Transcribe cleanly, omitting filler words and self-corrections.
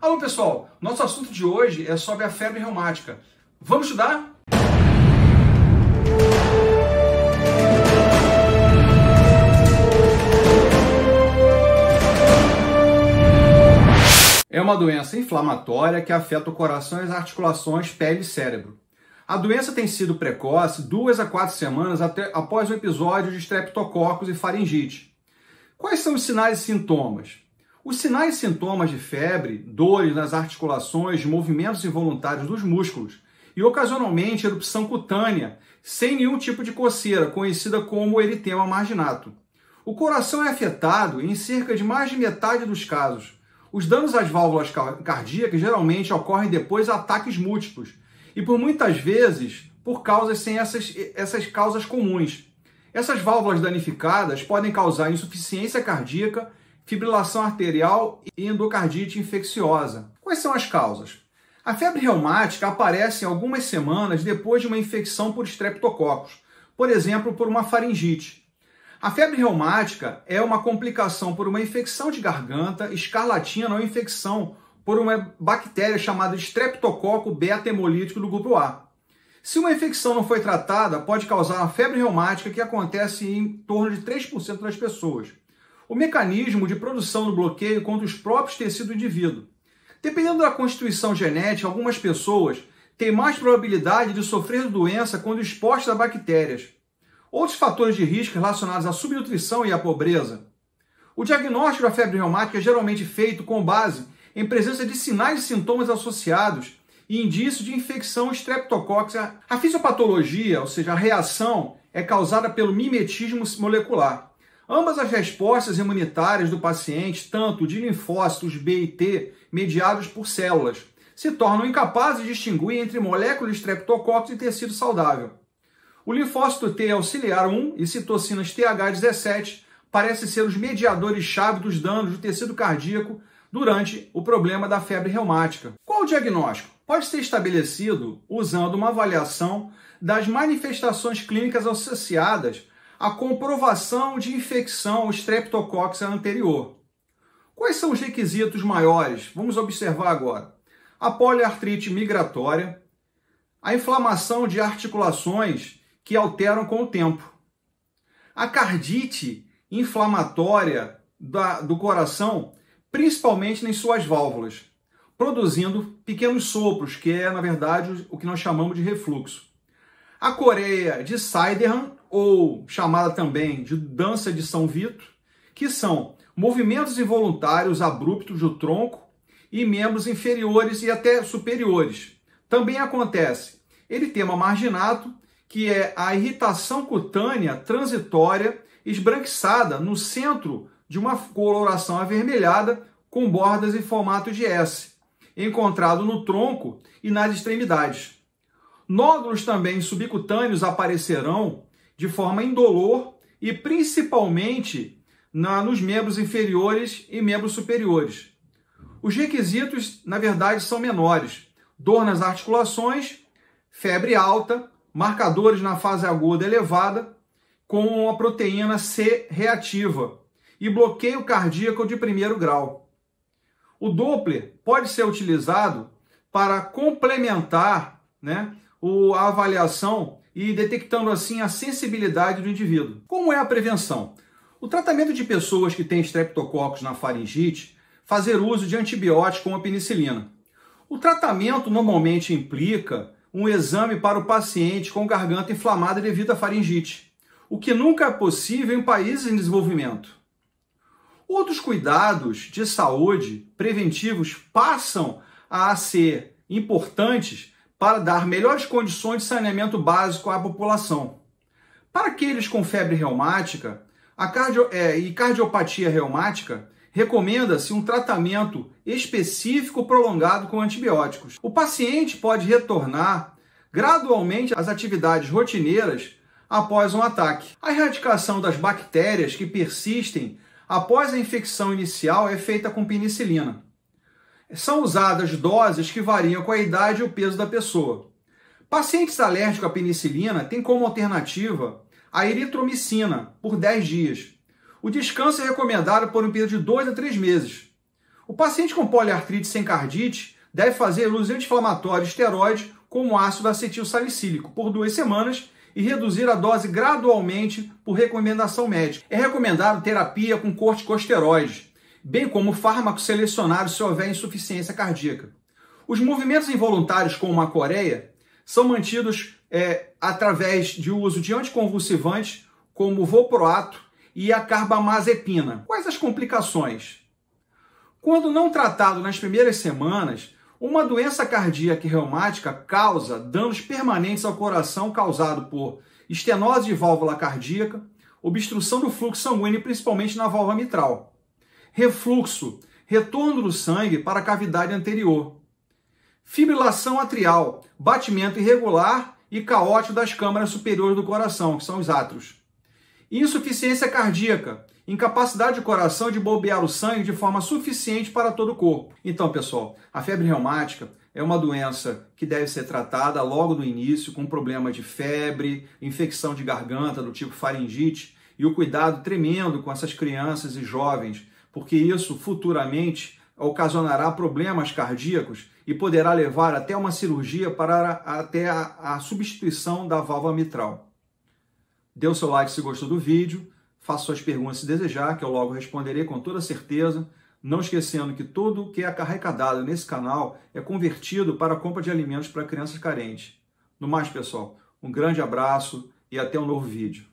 Alô pessoal, nosso assunto de hoje é sobre a febre reumática. Vamos estudar? É uma doença inflamatória que afeta o coração e as articulações, pele e cérebro. A doença tem sido precoce 2 a 4 semanas após o episódio de estreptococos e faringite. Quais são os sinais e sintomas? Os sinais e sintomas de febre, dores nas articulações, movimentos involuntários dos músculos e, ocasionalmente, erupção cutânea, sem nenhum tipo de coceira, conhecida como eritema marginato. O coração é afetado em cerca de mais de metade dos casos. Os danos às válvulas cardíacas geralmente ocorrem depois de ataques múltiplos e, por muitas vezes, por causas sem essas causas comuns. Essas válvulas danificadas podem causar insuficiência cardíaca, fibrilação arterial e endocardite infecciosa. Quais são as causas? A febre reumática aparece em algumas semanas depois de uma infecção por estreptococos, por exemplo, por uma faringite. A febre reumática é uma complicação por uma infecção de garganta, escarlatina ou infecção por uma bactéria chamada estreptococo beta-hemolítico do grupo A. Se uma infecção não foi tratada, pode causar uma febre reumática que acontece em torno de 3% das pessoas. O mecanismo de produção do bloqueio contra os próprios tecidos do indivíduo. Dependendo da constituição genética, algumas pessoas têm mais probabilidade de sofrer doença quando expostas a bactérias. Outros fatores de risco relacionados à subnutrição e à pobreza. O diagnóstico da febre reumática é geralmente feito com base em presença de sinais e sintomas associados e indícios de infecção estreptocócica. A fisiopatologia, ou seja, a reação, é causada pelo mimetismo molecular. Ambas as respostas imunitárias do paciente, tanto de linfócitos B e T, mediados por células, se tornam incapazes de distinguir entre moléculas de estreptococcus e tecido saudável. O linfócito T auxiliar 1 e citocinas TH17 parecem ser os mediadores-chave dos danos do tecido cardíaco durante o problema da febre reumática. Qual o diagnóstico? Pode ser estabelecido usando uma avaliação das manifestações clínicas associadas à comprovação de infecção estreptocócica anterior. Quais são os requisitos maiores? Vamos observar agora. A poliartrite migratória, a inflamação de articulações que alteram com o tempo, a cardite inflamatória do coração, principalmente nas suas válvulas, produzindo pequenos sopros, que é, na verdade, o que nós chamamos de refluxo. A coreia de Sydenham, ou chamada também de dança de São Vito, que são movimentos involuntários abruptos do tronco e membros inferiores e até superiores. Também acontece eritema marginato, que é a irritação cutânea transitória esbranquiçada no centro de uma coloração avermelhada com bordas em formato de S, encontrado no tronco e nas extremidades. Nódulos também subcutâneos aparecerão de forma indolor e principalmente nos membros inferiores e membros superiores. Os requisitos, na verdade, são menores. Dor nas articulações, febre alta, marcadores na fase aguda elevada, com a proteína C reativa e bloqueio cardíaco de primeiro grau. O Doppler pode ser utilizado para complementar, a avaliação e detectando assim a sensibilidade do indivíduo. Como é a prevenção? O tratamento de pessoas que têm estreptococos na faringite, fazer uso de antibióticos como a penicilina. O tratamento normalmente implica um exame para o paciente com garganta inflamada devido à faringite, o que nunca é possível em países em desenvolvimento. Outros cuidados de saúde preventivos passam a ser importantes para dar melhores condições de saneamento básico à população. Para aqueles com febre reumática e cardiopatia reumática, recomenda-se um tratamento específico prolongado com antibióticos. O paciente pode retornar gradualmente às atividades rotineiras após um ataque. A erradicação das bactérias que persistem após a infecção inicial é feita com penicilina. São usadas doses que variam com a idade e o peso da pessoa. Pacientes alérgicos à penicilina têm como alternativa a eritromicina por 10 dias. O descanso é recomendado por um período de 2 a 3 meses. O paciente com poliartrite sem cardite deve fazer uso de anti-inflamatório esteroide como ácido acetil salicílico por 2 semanas e reduzir a dose gradualmente por recomendação médica. É recomendado terapia com corticosteroides, bem como fármacos selecionados se houver insuficiência cardíaca. Os movimentos involuntários, como a coreia, são mantidos através de uso de anticonvulsivantes, como o valproato e a carbamazepina. Quais as complicações? Quando não tratado nas primeiras semanas, uma doença cardíaca e reumática causa danos permanentes ao coração causado por estenose de válvula cardíaca, obstrução do fluxo sanguíneo, principalmente na válvula mitral, refluxo, retorno do sangue para a cavidade anterior, fibrilação atrial, batimento irregular e caótico das câmaras superiores do coração, que são os átrios, insuficiência cardíaca, incapacidade do coração de bombear o sangue de forma suficiente para todo o corpo. Então, pessoal, a febre reumática é uma doença que deve ser tratada logo no início, com problema de febre, infecção de garganta do tipo faringite, e o cuidado tremendo com essas crianças e jovens, porque isso futuramente ocasionará problemas cardíacos e poderá levar até uma cirurgia para até a substituição da válvula mitral. Dê o seu like se gostou do vídeo, faça suas perguntas se desejar, que eu logo responderei com toda certeza. Não esquecendo que tudo o que é arrecadado nesse canal é convertido para a compra de alimentos para crianças carentes. No mais, pessoal, um grande abraço e até um novo vídeo.